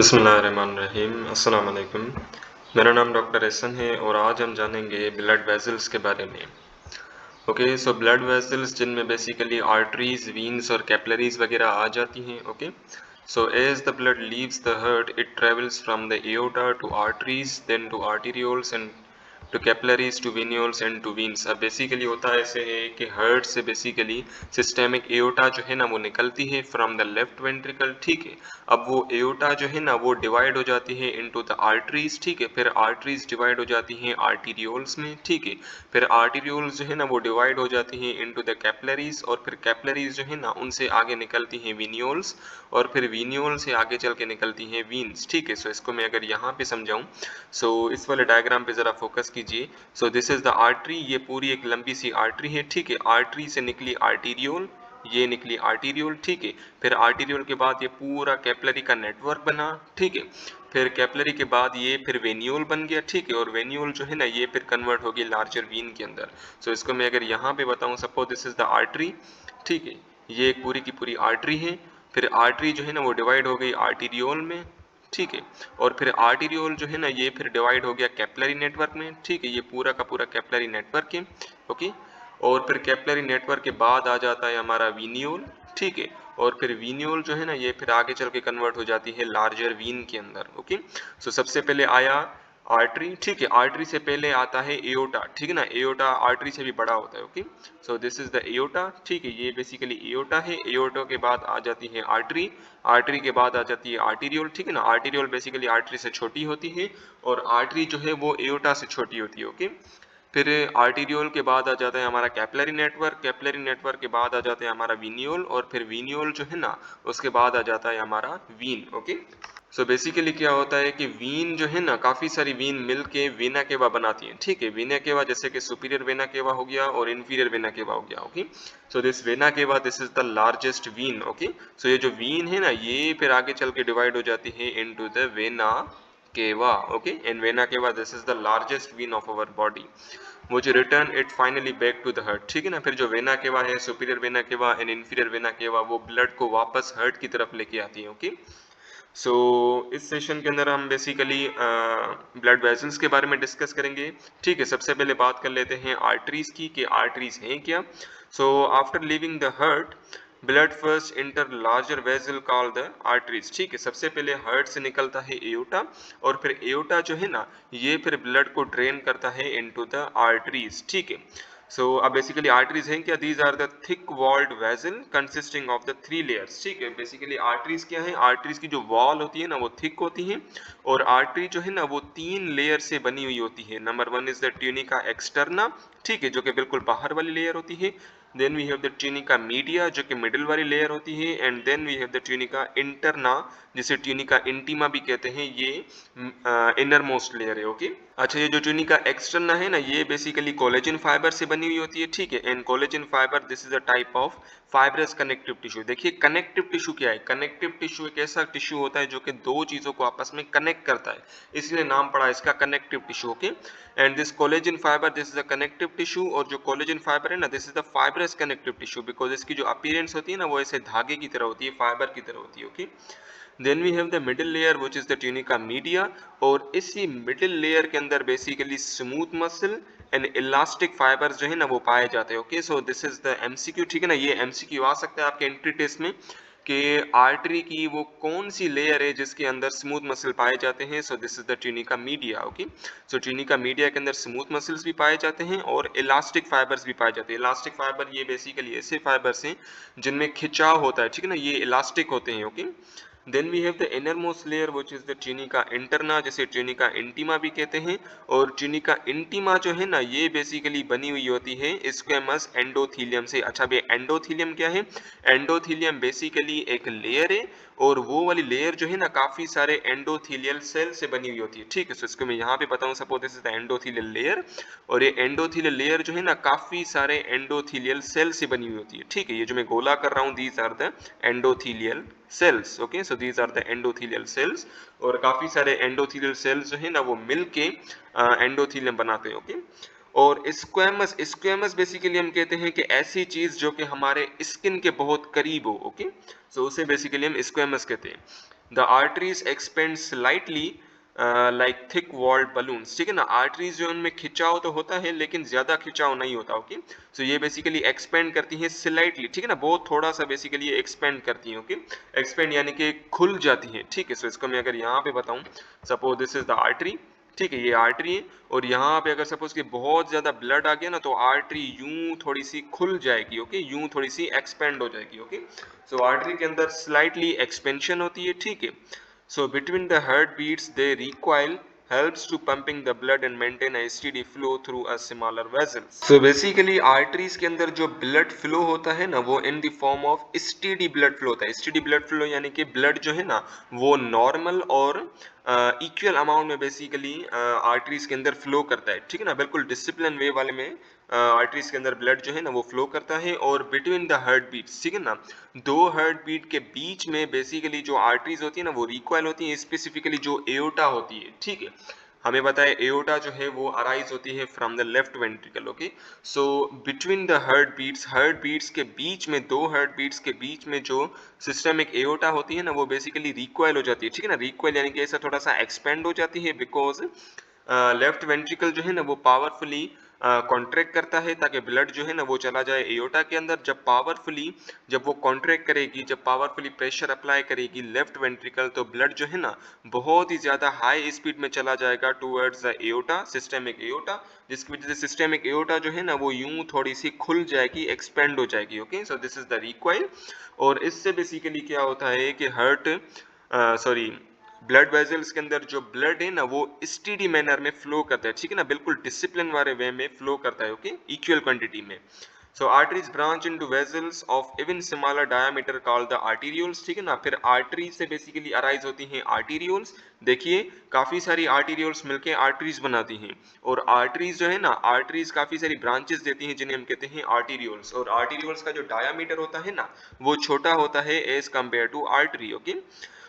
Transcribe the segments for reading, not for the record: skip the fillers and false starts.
बिस्मिल्लाहिर्रहमानिर्रहीम। अस्सलाम वालेकुम। मेरा नाम डॉक्टर एहसन है और आज हम जानेंगे ब्लड वेसल्स के बारे में। ओके, सो ब्लड वेसल्स जिनमें बेसिकली आर्टरीज, वीन्स और कैपिलरीज वगैरह आ जाती हैं। Okay, so as the blood leaves the heart it travels from the aorta to arteries, then to arterioles and to capillaries to venules and to veins. अब basically होता ऐसे है कि हार्ट से बेसिकली सिस्टेमिक एओर्टा जो है ना वो निकलती है फ्रॉम द लेफ्ट वेंट्रिकल। ठीक है, अब वो एओर्टा जो है ना वो डिवाइड हो जाती है इनटू द आर्टरीज। ठीक है, फिर आर्टरीज डिवाइड हो जाती हैं आर्टीरियोल्स में। ठीक है, फिर आर्टीरियोल्स जो है ना वो डिवाइड हो जाती हैं इनटू द कैपिलरीज, और फिर कैपिलरीज जो है ना उनसे आगे निकलती हैं वीन्यूल्स, और फिर वीन्यूल से आगे चल के निकलती हैं वीन्स। ठीक है, सो इसको मैं अगर यहाँ पे समझाऊं, सो इस वाले डायग्राम पे जरा फोकस कीजिए। सो दिस इज द आर्टरी, ये पूरी एक लंबी सी आर्टरी है। ठीक है, आर्टरी से निकली आर्टीरियोल, ये निकली आर्टीरियोल। ठीक है, फिर आर्टीरियोल के बाद ये पूरा कैपिलरी का नेटवर्क बना। ठीक है, फिर कैपिलरी के बाद ये फिर वेन्यूल बन गया। ठीक है, और वेन्यूल जो है ना ये फिर कन्वर्ट हो गई लार्जर वीन के अंदर। सो इसको मैं अगर यहाँ पे बताऊँ, suppose this is the artery. ठीक है, ये एक पूरी की पूरी आर्टरी है। फिर आर्टरी जो है ना वो डिवाइड हो गई आर्टीरियोल में। ठीक है, और फिर आर्टीरियोल जो है ना ये फिर डिवाइड हो गया कैपिलरी नेटवर्क में। ठीक है, ये पूरा का पूरा कैपिलरी नेटवर्क है। ओके, और फिर कैपिलरी नेटवर्क के बाद आ जाता है हमारा वीनियोल। ठीक है, और फिर वीनियोल जो है ना ये फिर आगे चल के कन्वर्ट हो जाती है लार्जर वीन के अंदर। ओके, सो सबसे पहले आया आर्टरी। ठीक है, आर्टरी से पहले आता है एओर्टा। ठीक है ना, एओर्टा आर्टरी से भी बड़ा होता है। Okay, so this is the aorta. ठीक है, ये बेसिकली एओर्टा है। एओर्टा के बाद आ जाती है आर्टरी, आर्टरी के बाद आ जाती है आर्टीरियोल। ठीक है ना, आर्टीरियोल बेसिकली आर्टरी से छोटी होती है, और आर्टरी जो है वो एओर्टा से छोटी होती है। ओके, फिर आर्टीरियोल के बाद आ जाता है हमारा कैपिलरी नेटवर्क, कैपिलरी नेटवर्क के बाद आ जाता है हमारा वीनियोल, और फिर वीनियोल जो है ना उसके बाद आ जाता है हमारा वीन। ओके, सो बेसिकली क्या होता है कि वीन जो है ना काफी सारी वीन मिल के वेना केवा बनाती हैं। ठीक है, वेना केवा जैसे कि सुपीरियर वेना केवा हो गया और इन्फीरियर वेना केवा हो गया। Okay, so this vena cava this is the largest vein. Okay, so ये जो वीन है ना ये फिर आगे चल के डिवाइड हो जाती है into the vena cava. Okay, and vena cava this is the largest vein of our body which return it finally back to the heart। ठीक है ना, फिर जो वेना केवा है, superior vena cava and inferior vena cava, वो blood को वापस heart की तरफ लेके आती है। ओके, सो इस सेशन के अंदर हम बेसिकली ब्लड वेसल्स के बारे में डिस्कस करेंगे। ठीक है, सबसे पहले बात कर लेते हैं आर्टरीज की कि आर्टरीज हैं क्या। So after living the heart blood first inter larger vessel called the arteries. ठीक है, सबसे पहले हार्ट से निकलता है एओर्टा, और फिर एओर्टा जो है ना ये फिर ब्लड को ड्रेन करता है इनटू द आर्टरीज। ठीक है, सो अब बेसिकली आर्टरीज हैं क्या, these are the thick walled vessel consisting of the three layers. ठीक है, बेसिकली आर्टरीज क्या है, आर्टरीज की जो वॉल होती है ना वो थिक होती है, और आर्टरी जो है ना वो तीन लेयर से बनी हुई होती है। Number one is the tunica externa. ठीक है, जो कि बिल्कुल बाहर वाली लेयर होती है। Then we have the tunica media जो कि मिडिल वाली लेयर होती है, and then we have the tunica interna जिसे ट्यूनिका इंटीमा भी कहते हैं, ये इनर मोस्ट लेयर है। ओके, अच्छा ये जो ट्यूनिका एक्सटर्ना है ना ये बेसिकली कोलेजन फाइबर से बनी हुई होती है। ठीक है, and collagen fibre this is a type of fibrous connective tissue. देखिए कनेक्टिव टिश्यू क्या है, कनेक्टिव टिश्यू एक ऐसा टिश्यू होता है जो कि दो चीजों को आपस में कनेक्ट करता है, इसलिए नाम पड़ा इसका connective tissue. Okay, and this collagen fibre this is a connective tissue, और जो कोलेजन फाइबर है ना this is the fibrous connective tissue, because इसकी जो अपीयरेंस होती है ना वो ऐसे धागे की तरह होती है, फाइबर की तरह होती है। Okay, then we have the middle layer which is the tunica media, और इसी मिडिल लेयर के अंदर basically smooth muscle and elastic fibres जो है ना वो पाए जाते हैं। Okay, so this is the MCQ. ठीक है ना, ये एमसीक्यू आ सकता है आपके एंट्री टेस्ट में कि आर्टरी की वो कौन सी लेयर है जिसके अंदर स्मूथ मसल पाए जाते हैं। सो this is the tunica media. Okay, so tunica media के अंदर स्मूथ मसल्स भी पाए जाते हैं और इलास्टिक फाइबर्स भी पाए जाते हैं। इलास्टिक फाइबर ये बेसिकली ऐसे फाइबर्स हैं जिनमें खिंचाव होता है। ठीक है ना, ये इलास्टिक होते हैं। Okay, then we have the innermost layer which is the tunica interna जिसे ट्यूनिका इंटीमा भी कहते हैं, और ट्यूनिका इंटीमा जो है ना ये बेसिकली बनी हुई होती है स्क्वेमस एंडोथीलियम से। अच्छा भाई एंडोथीलियम क्या है, एंडोथीलियम बेसिकली एक लेयर है, और वो वाली लेयर जो है ना काफी सारे एंडोथीलियल सेल से बनी हुई होती है। ठीक है, सो इसको मैं यहाँ पे बताऊँ, suppose this is the endothelial layer, और ये एंडोथीलियल लेयर जो है ना काफी सारे एंडोथीलियल सेल से बनी हुई होती है। ठीक है, ये जो मैं गोला कर रहा हूँ these are the endothelial cells. Okay, so these are the endothelial cells, और काफी सारे एंडोथीलियल सेल्स जो है ना वो मिलके एंडोथीलियम बनाते हैं। ओके, और स्क्वेमस, स्क्वेमस बेसिकली हम कहते हैं कि ऐसी चीज जो कि हमारे स्किन के बहुत करीब हो। ओके, सो उसे बेसिकली हम स्क्वेमस कहते हैं। The arteries expand slightly like thick walled balloons, ठीक है ना। आर्टरीज जो उनमें खिंचाव तो होता है लेकिन ज्यादा खिंचाव नहीं होता, ओके। सो ये बेसिकली एक्सपेंड करती हैं स्लाइटली, ठीक है ना, बहुत थोड़ा सा बेसिकली ये एक्सपेंड करती हैं, ओके। एक्सपेंड यानी कि खुल जाती है, ठीक है। सो इसको मैं अगर यहाँ पे बताऊं, suppose this is the artery, ठीक है, ये आर्टरी है, और यहाँ पे अगर सपोज कि बहुत ज्यादा ब्लड आ गया ना तो आर्टरी यूं थोड़ी सी खुल जाएगी, ओके, यूं थोड़ी सी एक्सपेंड हो जाएगी, ओके। सो आर्टरी के अंदर स्लाइटली एक्सपेंशन होती है, ठीक है। So between the heartbeats, they recoil, helps to pumping the blood and maintain a steady flow through a smaller vessels. So basically arteries के अंदर जो blood flow होता है ना वो in the form of steady blood flow होता है। steady blood flow यानी कि blood जो है ना वो normal और इक्वल अमाउंट में बेसिकली आर्टरीज के अंदर फ्लो करता है, ठीक है ना, बिल्कुल डिसिप्लिन वे वाले में आर्टरीज के अंदर ब्लड जो है ना वो फ्लो करता है। और बिटवीन द हार्ट बीट्स, ठीक है ना, दो हार्ट बीट के बीच में बेसिकली जो आर्टरीज होती है ना वो रिकॉइल होती है, स्पेसिफिकली जो एओर्टा होती है, ठीक है। हमें बताया एओर्टा जो है वो अराइज होती है from the left ventricle, okay. So between the heartbeats के बीच में, दो हार्ट बीट्स के बीच में जो सिस्टमिक एओर्टा होती है ना वो बेसिकली रिकॉइल हो जाती है, ठीक है ना। रिकॉइल यानी कि ऐसा थोड़ा सा एक्सपेंड हो जाती है, बिकॉज लेफ्ट वेंट्रिकल जो है ना वो पावरफुली कॉन्ट्रैक्ट करता है ताकि ब्लड जो है ना वो चला जाए एओर्टा के अंदर। जब वो कॉन्ट्रैक्ट करेगी, जब पावरफुली प्रेशर अप्लाई करेगी लेफ्ट वेंट्रिकल, तो ब्लड जो है ना बहुत ही ज्यादा हाई स्पीड में चला जाएगा towards the aorta, systemic aorta, जिसकी वजह से सिस्टमिक एओर्टा जो है ना वो यूं थोड़ी सी खुल जाएगी, एक्सपेंड हो जाएगी, okay. So this is the recoil. और इससे बेसिकली क्या होता है कि ब्लड वेजल्स के अंदर जो ब्लड है ना वो स्टीडी मैनर में फ्लो करता है, ठीक है ना, बिल्कुल डिसिप्लिन वाले वे में फ्लो करता है, ओके, इक्वल क्वांटिटी में। So arteries branch into vessels of even smaller diameter called the arterioles, ठीक है ना। फिर आर्टरी से बेसिकली अराइज होती हैं आर्टेरियोल्स। देखिए काफी सारी आर्टेरियोल्स मिलके आर्टरीज बनाती हैं, और आर्टरीज जो है ना, आर्टरीज काफी सारी ब्रांचेस देती हैं जिन्हें हम कहते हैं आर्टेरियोल्स। और आर्टेरियोल्स का जो डायमीटर होता है ना वो छोटा होता है as compared to artery, okay,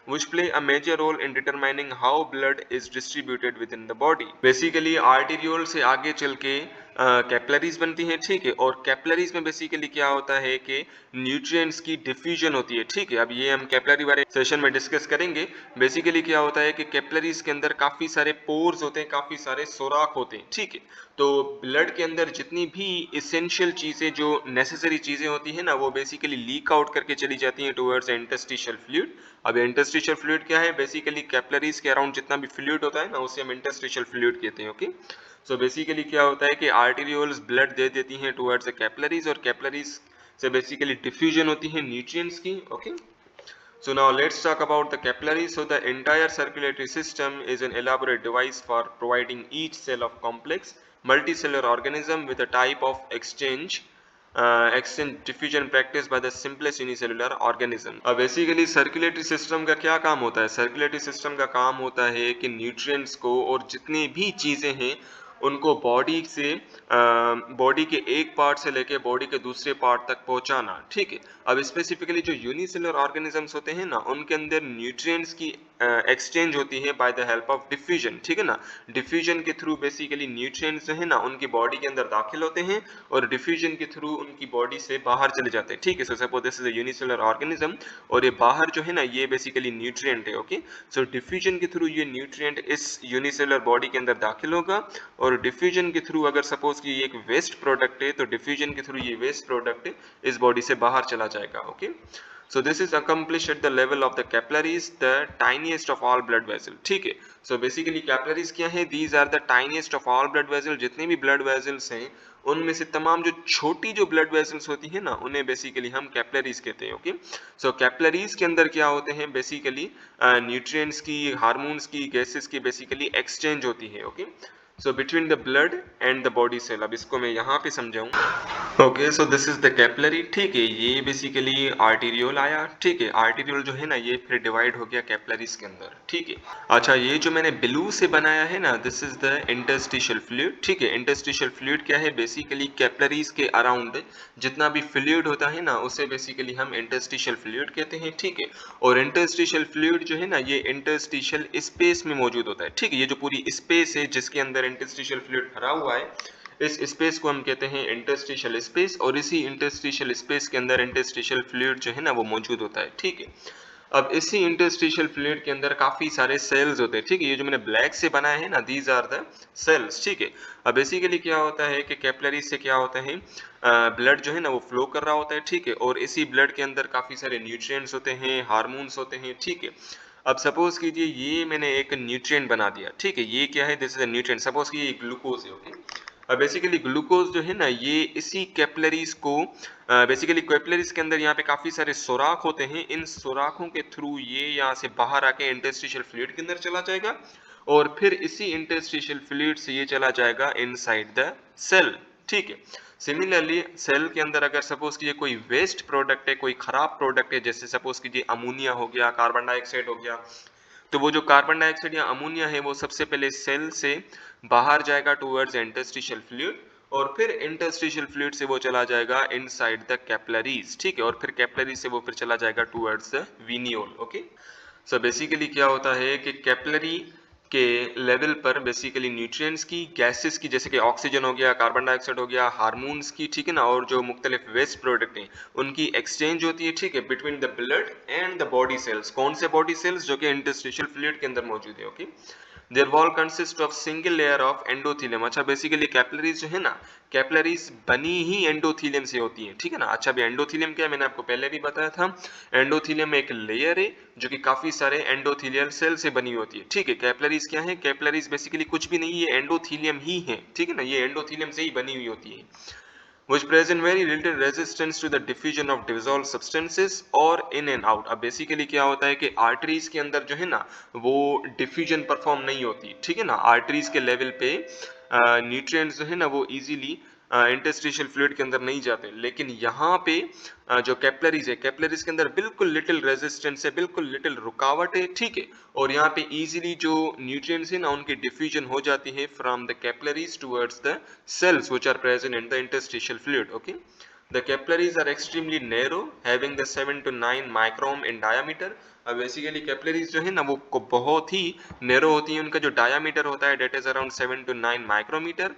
which play a major role in determining how blood is distributed within the body. Basically arteriole से आगे चल के कैपिलरीज बनती हैं, ठीक है। और कैपिलरीज में बेसिकली क्या होता है कि न्यूट्रिएंट्स की डिफ्यूजन होती है, ठीक है। अब ये हम कैपिलरी वाले सेशन में डिस्कस करेंगे। बेसिकली क्या होता है कि कैपिलरीज के अंदर काफी सारे पोर्स होते हैं, काफी सारे सुराख होते हैं, ठीक है। तो ब्लड के अंदर जितनी भी इसेंशियल चीजें, जो नेसेसरी चीजें होती है ना वो बेसिकली लीक आउट करके चली जाती हैं टुवर्ड्स इंटरस्टिशियल फ्लूइड। अब इंटरस्टिशियल फ्लूइड क्या है, बेसिकली कैपिलरीज के अराउंड जितना भी फ्लूइड होता है ना उसे हम इंटरस्टिशियल फ्लूइड कहते हैं, ओके। सो बेसिकली क्या होता है कि आर्टेरियोल्स ब्लड दे देती हैं टुवर्ड्स द कैपिलरीज, और कैपिलरीज से बेसिकली डिफ्यूजन होती है न्यूट्रिएंट्स की, okay. So now let's talk about the capillaries. So the entire circulatory system is an elaborate device for providing each cell of complex multicellular organism with a type of exchange diffusion practiced by the simplest unicellular organism. अब basically circulatory system का क्या काम होता है? Circulatory system का काम होता है कि न्यूट्रिएंट्स को और जितनी भी चीजें हैं उनको बॉडी के एक पार्ट से लेके बॉडी के दूसरे पार्ट तक पहुंचाना, ठीक है। अब स्पेसिफिकली जो यूनिसेलुलर ऑर्गेनिजम्स होते हैं ना उनके अंदर न्यूट्रिएंट्स की एक्सचेंज होती है by the help of diffusion, ठीक है ना। डिफ्यूजन के थ्रू बेसिकली न्यूट्रिएंट्स जो है ना उनकी बॉडी के अंदर दाखिल होते हैं और डिफ्यूजन के थ्रू उनकी बॉडी से बाहर चले जाते हैं, ठीक है। So suppose this is a unicellular organism और ये बाहर जो है ना ये बेसिकली न्यूट्रिएंट है, ओके। सो डिफ्यूजन के थ्रू ये न्यूट्रिएंट इस यूनिसेलुलर बॉडी के अंदर दाखिल होगा, और डिफ्यूजन के थ्रू अगर सपोज कि ये एक वेस्ट प्रोडक्ट है तो डिफ्यूजन के थ्रू ये वेस्ट प्रोडक्ट इस बॉडी से बाहर चला जाएगा, okay. So this is accomplished at the level of the capillaries, the tiniest of all blood vessels, ठीक है। So basically capillaries क्या है? These are the tiniest of all blood vessels. जितने भी blood vessels हैं उनमें से तमाम जो छोटी जो blood vessels होती है ना उन्हें बेसिकली हम कैपिलरीज कहते हैं, ओके। सो कैपिलरीज के अंदर क्या होते हैं? बेसिकली न्यूट्रिएंट्स की, हार्मोन्स की, गैसेस की बेसिकली एक्सचेंज होती है, okay. So between the blood and the body cell. अब इसको मैं यहाँ पे समझाऊं, okay. So this is the capillary, ठीक है। ये बेसिकली आर्टेरियोल आया, ठीक है। आर्टेरियोल जो है ना ये फिर डिवाइड हो गया कैपिलरीज के अंदर, ठीक है। अच्छा ये जो मैंने ब्लू से बनाया है ना this is the interstitial fluid, ठीक है। इंटरस्टिशियल फ्लूइड क्या है? बेसिकली कैपिलरीज के अराउंड जितना भी फ्लूइड होता है ना उसे बेसिकली हम इंटरस्टिशियल फ्लूइड कहते हैं, ठीक है। और इंटरस्टिशियल फ्लूइड जो है ना ये इंटरस्टिशियल स्पेस में मौजूद होता है, ठीक है। ये जो पूरी स्पेस है जिसके अंदर इंटरस्टिशियल फ्लूइड भरा हुआ है इस स्पेस को हम कहते हैं इंटरस्टिशियल स्पेस, और इसी इंटरस्टिशियल स्पेस के अंदर इंटरस्टिशियल फ्लूइड जो है ना वो मौजूद होता है, ठीक है। अब इसी इंटरस्टिशियल फ्लूइड के अंदर काफी सारे सेल्स होते हैं, ठीक है। ये जो मैंने ब्लैक से बनाए हैं ना, दीज आर द सेल्स, ठीक है। अब बेसिकली क्या होता है कि कैपिलरीज से क्या होता है, ब्लड जो है ना वो फ्लो कर रहा होता है, ठीक है। और इसी ब्लड के अंदर काफी सारे न्यूट्रिएंट्स होते हैं, हार्मोन्स होते हैं, ठीक है। अब सपोज कीजिए ये मैंने एक न्यूट्रिएंट बना दिया, ठीक है। ये क्या है, this is a nutrient, suppose कि ये ग्लूकोज है, ओके। अब बेसिकली ग्लूकोज जो है ना ये इसी कैपिलरीज को, बेसिकली कैपिलरीज के अंदर यहाँ पे काफी सारे सुराख होते हैं, इन सुराखों के थ्रू ये यहाँ से बाहर आके इंटरस्टिशियल फ्लूइड के अंदर चला जाएगा और फिर इसी इंटरस्टिशियल फ्लूइड से ये चला जाएगा इनसाइड द सेल, ठीक है। सिमिलरली सेल के अंदर अगर सपोज कीजिए कोई वेस्ट प्रोडक्ट है, कोई खराब प्रोडक्ट है, जैसे सपोज कीजिए अमोनिया हो गया, कार्बन डाइऑक्साइड हो गया, तो वो जो कार्बन डाइऑक्साइड या अमोनिया है वो सबसे पहले सेल से बाहर जाएगा टुवर्ड्स इंटरस्टिशियल फ्लूइड और फिर इंटरस्टिशियल फ्लूइड से वो चला जाएगा इनसाइड द कैपिलरीज, ठीक है। और फिर कैपिलरीज से वो फिर चला जाएगा towards the venule, okay. So basically क्या होता है कि कैपिलरी के लेवल पर बेसिकली न्यूट्रिएंट्स की, गैसेस की, जैसे कि ऑक्सीजन हो गया, कार्बन डाइऑक्साइड हो गया, हार्मोन्स की, ठीक है ना, और जो मुख्तलिफ वेस्ट प्रोडक्ट हैं उनकी एक्सचेंज होती है, ठीक है, between the blood and the body cells. कौन से बॉडी सेल्स? जो कि इंटरस्टिशियल फ्लूइड के अंदर मौजूद है, okay. Their wall consist of single layer of endothelium. अच्छा बेसिकली कैपिलरीज जो है ना, कैपिलरीज बनी ही एंडोथेलियम से होती है, ठीक है ना। अच्छा भी एंडोथेलियम क्या है, मैंने आपको पहले भी बताया था। एंडोथेलियम एक लेयर है जो कि काफी सारे एंडोथेलियल सेल से बनी होती है, ठीक है। कैपिलरीज क्या है? कैपिलरीज बेसिकली कुछ भी नहीं है, एंडोथेलियम ही है, ठीक है ना। ये एंडोथेलियम से ही बनी हुई होती है, which present very little resistance to the diffusion of dissolved substances or in and out। अब बेसिकली क्या होता है कि आर्टरीज के अंदर जो है ना वो डिफ्यूजन परफॉर्म नहीं होती, ठीक है ना। आर्टरीज के लेवल पे न्यूट्रिएंट्स जो है ना वो इजीली इंटरस्टिशियल फ्लूइड के अंदर नहीं जाते, लेकिन यहाँ पे जो कैपिलरीज है, कैपिलरीज के अंदर बिल्कुल लिटिल रेजिस्टेंस है, बिल्कुल लिटिल रुकावट है, ठीक है। और यहाँ पे इजीली जो न्यूट्रिएंट्स है ना उनकी डिफ्यूजन हो जाती है from the capillaries towards the cells which are present in the interstitial fluid, okay। The capillaries are extremely narrow having the 7 to 9 micron in diameter। अब बेसिकली कैपिलरीज जो है ना वो बहुत ही नैरो होती है, उनका जो डायामीटर होता है that is around 7 to 9 micrometre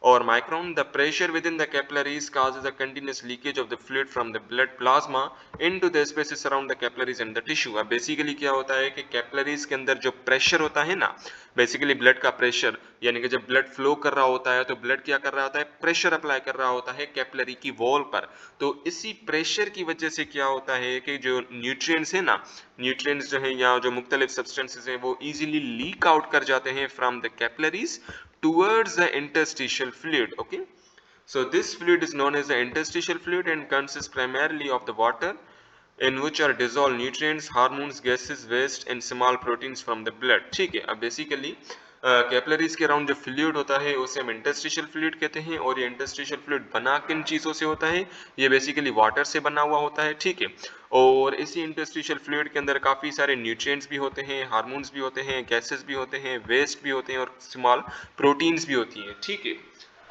or micron। The pressure within the capillaries causes a continuous leakage of the fluid from the blood plasma into the spaces around the capillaries and the tissue। अब basically क्या होता है कि capillaries के अंदर जो pressure होता है ना, बेसिकली ब्लड का प्रेशर, यानी कि जब ब्लड फ्लो कर रहा होता है तो ब्लड क्या कर रहा होता है, प्रेशर अप्लाई कर रहा होता है कैपिलरी की वॉल पर। तो इसी प्रेशर की वजह से क्या होता है कि जो न्यूट्रिएंट्स है ना, न्यूट्रिएंट्स जो है या जो मुख्तलिफ सब्सटेंसेस हैं वो इजीली लीक आउट कर जाते हैं from the capillaries towards the interstitial fluid, okay। So this fluid is known as the interstitial fluid and consists primarily of the water in which are dissolved nutrients, hormones, gases, waste and small proteins from the blood, ठीक है। अब basically capillaries के around जो fluid होता है उसे हम interstitial fluid कहते हैं, और ये इंटरस्टिशियल फ्लूइड बना किन चीज़ों से होता है? ये बेसिकली वाटर से बना हुआ होता है, ठीक है। और इसी इंटरस्टिशियल फ्लूइड के अंदर काफ़ी सारे न्यूट्रिएंट्स भी होते हैं, हार्मोन्स भी होते हैं, गैसेस भी होते हैं, वेस्ट भी होते हैं और स्मॉल प्रोटीन्स भी होती हैं, ठीक है।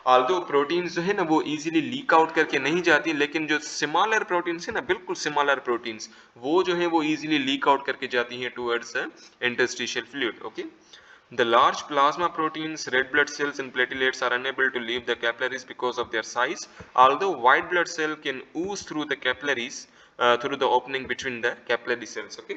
आल्दो प्रोटीन्स जो है ना वो इजीली लीक आउट करके नहीं जाती, लेकिन जो स्मॉलर प्रोटीन्स है ना, बिल्कुल स्मॉलर प्रोटीन्स, वो जो है वो इजीली लीक आउट करके जाती हैं towards interstitial fluid, okay. The large plasma proteins, red blood cells and platelets are unable to leave the capillaries because of their size, although white blood cell can ooze through the capillaries through the opening between the capillary cells, okay।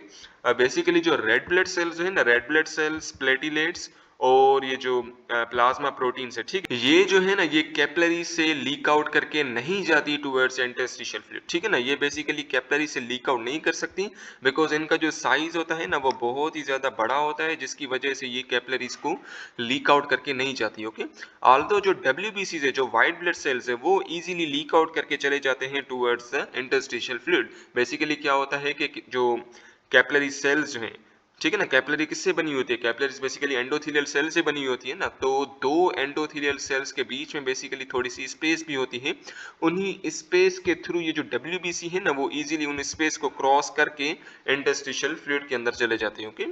Basically जो red blood cells है ना, red blood cells, platelets और ये जो plasma proteins है, ठीक है, ये जो है ना ये कैपिलरी से लीक आउट करके नहीं जाती टुवर्ड्स इंटरस्टिशियल फ्लूइड, ठीक है ना। ये बेसिकली कैपिलरी से लीक आउट नहीं कर सकती बिकॉज इनका जो साइज होता है ना वो बहुत ही ज्यादा बड़ा होता है, जिसकी वजह से ये कैपिलरीज को लीक आउट करके नहीं जाती, ओके। ऑल्दो जो WBCs है, जो व्हाइट ब्लड सेल्स है, वो इजीली लीक आउट करके चले जाते हैं towards the interstitial fluid. Basically क्या होता है कि जो कैपिलरी सेल्स जो हैं, ठीक है ना, कैपिलरी किससे बनी होती है? कैपिलरीज बेसिकली एंडोथेलियल सेल से बनी होती है ना, तो दो एंडोथेलियल सेल्स के बीच में बेसिकली थोड़ी सी स्पेस भी होती है, उन्हीं स्पेस के थ्रू ये जो WBC है ना वो इजीली उन स्पेस को क्रॉस करके इंटरस्टिशियल फ्लूइड के अंदर चले जाते हैं, okay.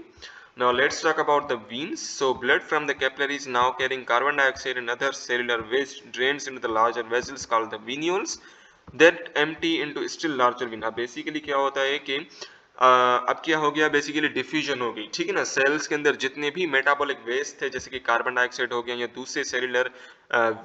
Now let's talk about the veins। So blood from the capillaries now carrying carbon dioxide and other cellular waste drains into the larger vessels called the venules that empty into still larger vein। अब basically क्या होता है कि अब क्या हो गया, basically diffusion हो गई, ठीक है ना। सेल्स के अंदर जितने भी मेटाबॉलिक वेस्ट थे, जैसे कि कार्बन डाइऑक्साइड हो गया या दूसरे सेलुलर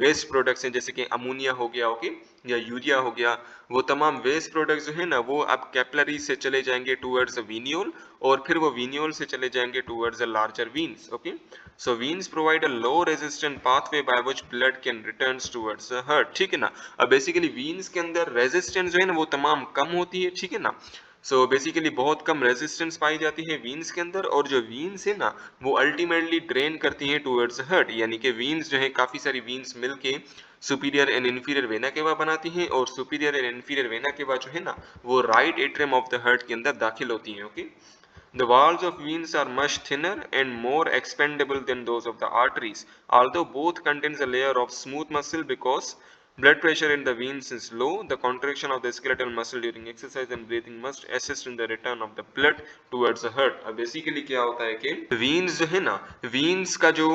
वेस्ट प्रोडक्ट्स हैं, जैसे कि अमोनिया हो गया, ओके, या यूरिया हो गया, वो तमाम वेस्ट प्रोडक्ट्स जो है ना वो अब कैपिलरी से चले जाएंगे टूवर्ड्स वीनियोल, और फिर वो वीनियोल से चले जाएंगे towards larger veins, okay. So veins provide a low resistant pathway by which blood can returns towards the heart, ठीक है ना। अब बेसिकली वीन्स के अंदर रेजिस्टेंस जो है ना वो तमाम कम होती है, ठीक है ना। सो बेसिकली बहुत कम रेजिस्टेंस पाई जाती है वीन्स के अंदर, और जो वीन्स है ना वो अल्टीमेटली ड्रेन करती हैं टूवर्ड्स हार्ट, यानी कि वीन्स जो है काफी सारी वीन्स मिलके superior and inferior vena cava बनाती हैं, और superior and inferior vena cava जो है ना वो right atrium of the heart के अंदर दाखिल होती हैं, okay. The walls of veins are much thinner and more expandable than those of the arteries, although both contains a layer of smooth muscle. Because blood pressure in the veins is low, the contraction of the skeletal muscle during exercise and breathing must assist in the return of the blood towards the heart. अब basically क्या होता है कि veins जो है ना, veins का जो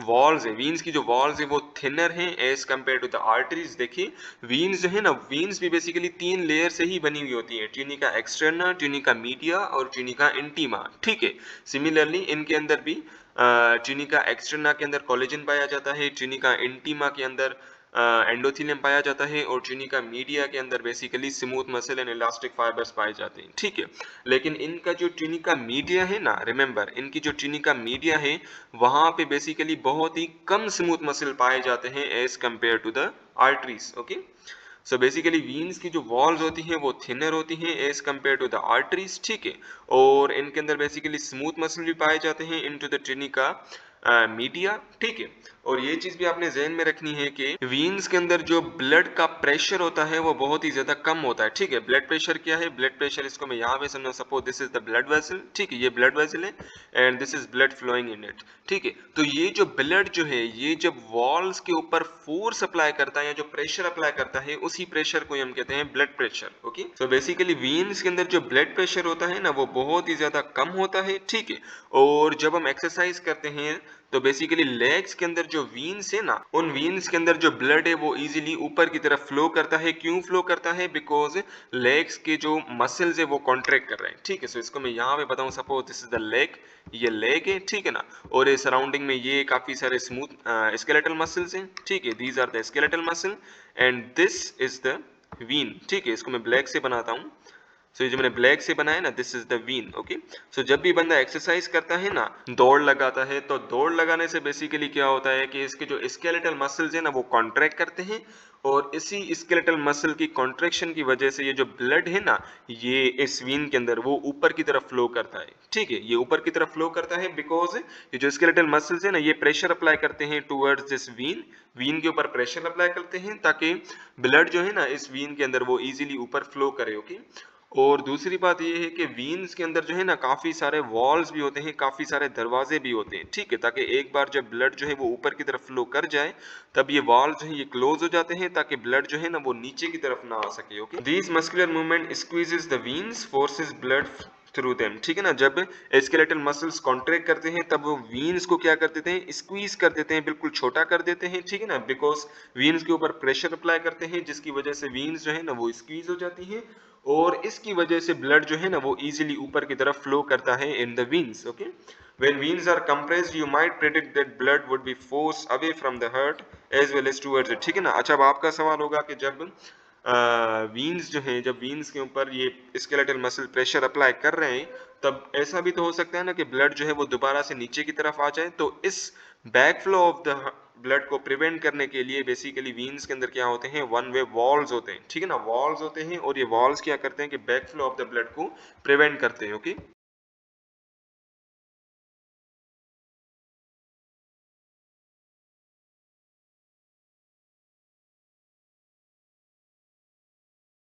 walls है, veins की जो walls है वो thinner है as compared to the arteries। देखिए veins जो है ना, veins भी बेसिकली 3 लेयर से ही बनी हुई होती है, ट्यूनिका एक्सटर्ना, ट्यूनिका मीडिया और ट्यूनिका इंटीमा, ठीक है। सिमिलरली इनके अंदर भी ट्यूनिका एक्सटर्ना के अंदर कोलेजन पाया जाता है, ट्यूनिका इंटीमा के अंदर एंडोथेलियम पाया जाता है, और ट्यूनिका मीडिया के अंदर basically smooth muscle and elastic fibres पाए जाते हैं, ठीक है। लेकिन इनका जो ट्यूनिका मीडिया है ना, रिमेंबर इनकी जो ट्यूनिका मीडिया है वहां पे बेसिकली बहुत ही कम स्मूथ मसल पाए जाते हैं as compared to the arteries, okay. So basically veins की जो वॉल्स होती हैं वो थिनर होती हैं as compared to the arteries, ठीक है। और इनके अंदर बेसिकली स्मूथ मसल भी पाए जाते हैं इनटू द ट्यूनिका मीडिया, ठीक है। और ये चीज भी आपने ज़हन में रखनी है कि वीन्स के अंदर जो ब्लड का प्रेशर होता है वो बहुत ही ज्यादा कम होता है, ठीक है। ब्लड प्रेशर क्या है, ब्लड प्रेशर इसको मैं यहाँ पे समझा, suppose this is the blood vessel, ठीक है, ये ब्लड वेसल है and this is blood flowing in it, ठीक है। तो ये जो ब्लड जो है ये जब वॉल्स के ऊपर फोर्स अप्लाई करता है या जो प्रेशर अप्लाई करता है उसी प्रेशर को हम कहते हैं blood pressure, okay. So basically veins के अंदर जो ब्लड प्रेशर होता है ना वो बहुत ही ज्यादा कम होता है, ठीक है। और जब हम एक्सरसाइज करते हैं तो बेसिकली लेग्स के अंदर जो वीन्स है ना, उन वीन्स के अंदर जो ब्लड है वो इजीली ऊपर की तरफ फ्लो करता है। क्यों फ्लो करता है, बिकॉज लेग्स के जो मसल्स है वो कॉन्ट्रैक्ट कर रहे हैं, ठीक है। सो इसको मैं यहाँ पे बताऊं, suppose this is the leg, ये लेग है, ठीक है ना, और ये सराउंडिंग में ये काफी सारे स्मूथ स्केलेटल मसल्स हैं, ठीक है, these are the skeletal muscle and this is the vein, ठीक है। इसको मैं ब्लैक से बनाता हूँ। सो ये जो मैंने ब्लैक से बनाया ना, this is the vein, okay. So जब भी बंदा एक्सरसाइज करता है ना, दौड़ लगाता है, तो दौड़ लगाने से बेसिकली क्या होता है कि इसके जो स्केलेटल मसल्स है ना वो कॉन्ट्रैक्ट करते हैं, और इसी स्केलेटल मसल की कॉन्ट्रैक्शन की वजह से ये जो ब्लड है ना ये इस वीन के अंदर वो ऊपर की तरफ फ्लो करता है, ठीक है। ये ऊपर की तरफ फ्लो करता है बिकॉज ये जो स्केलेटल मसल्स है ना ये प्रेशर अप्लाई करते हैं टुवर्ड्स दिस वीन, वीन के ऊपर प्रेशर अप्लाई करते हैं ताकि ब्लड जो है ना इस वीन के अंदर वो इजीली ऊपर फ्लो करे, ओके। और दूसरी बात ये है कि वीन्स के अंदर जो है ना काफी सारे वॉल्स भी होते हैं, काफी सारे दरवाजे भी होते हैं, ठीक है, ताकि एक बार जब ब्लड जो है वो ऊपर की तरफ फ्लो कर जाए तब ये वॉल्स जो है ये क्लोज हो जाते हैं ताकि ब्लड जो है ना वो नीचे की तरफ ना आ सके, okay. These muscular movement squeezes the veins, forces blood through them, ठीक है ना। जब स्केलेटल मसल्स कॉन्ट्रैक्ट करते हैं तब वो वीन्स को क्या कर देते हैं, स्क्वीज कर देते हैं, बिल्कुल छोटा कर देते हैं, ठीक है ना, बिकॉज वीन्स के ऊपर प्रेशर अप्लाई करते हैं जिसकी वजह से वीन्स जो है ना वो स्क्वीज हो जाती है, और इसकी वजह से ब्लड जो है ना वो इजीली ऊपर की तरफ फ्लो करता है in the veins, okay। when veins are compressed you might predict that blood would be forced away from the heart as well as towards it, ठीक है ना। अच्छा, अब आपका सवाल होगा कि जब वीन्स जो है, जब वीन्स के ऊपर ये स्केलेटल मसल प्रेशर अप्लाई कर रहे हैं तब ऐसा भी तो हो सकता है ना कि ब्लड जो है वो दोबारा से नीचे की तरफ आ जाए, तो इस back flow of the blood को प्रिवेंट करने के लिए बेसिकली वीन्स के अंदर क्या होते हैं, वन वे वॉल्स होते हैं, ठीक है ना, वॉल्स होते हैं, और ये वॉल्स क्या करते हैं कि back flow of the blood को प्रिवेंट करते हैं, ओके।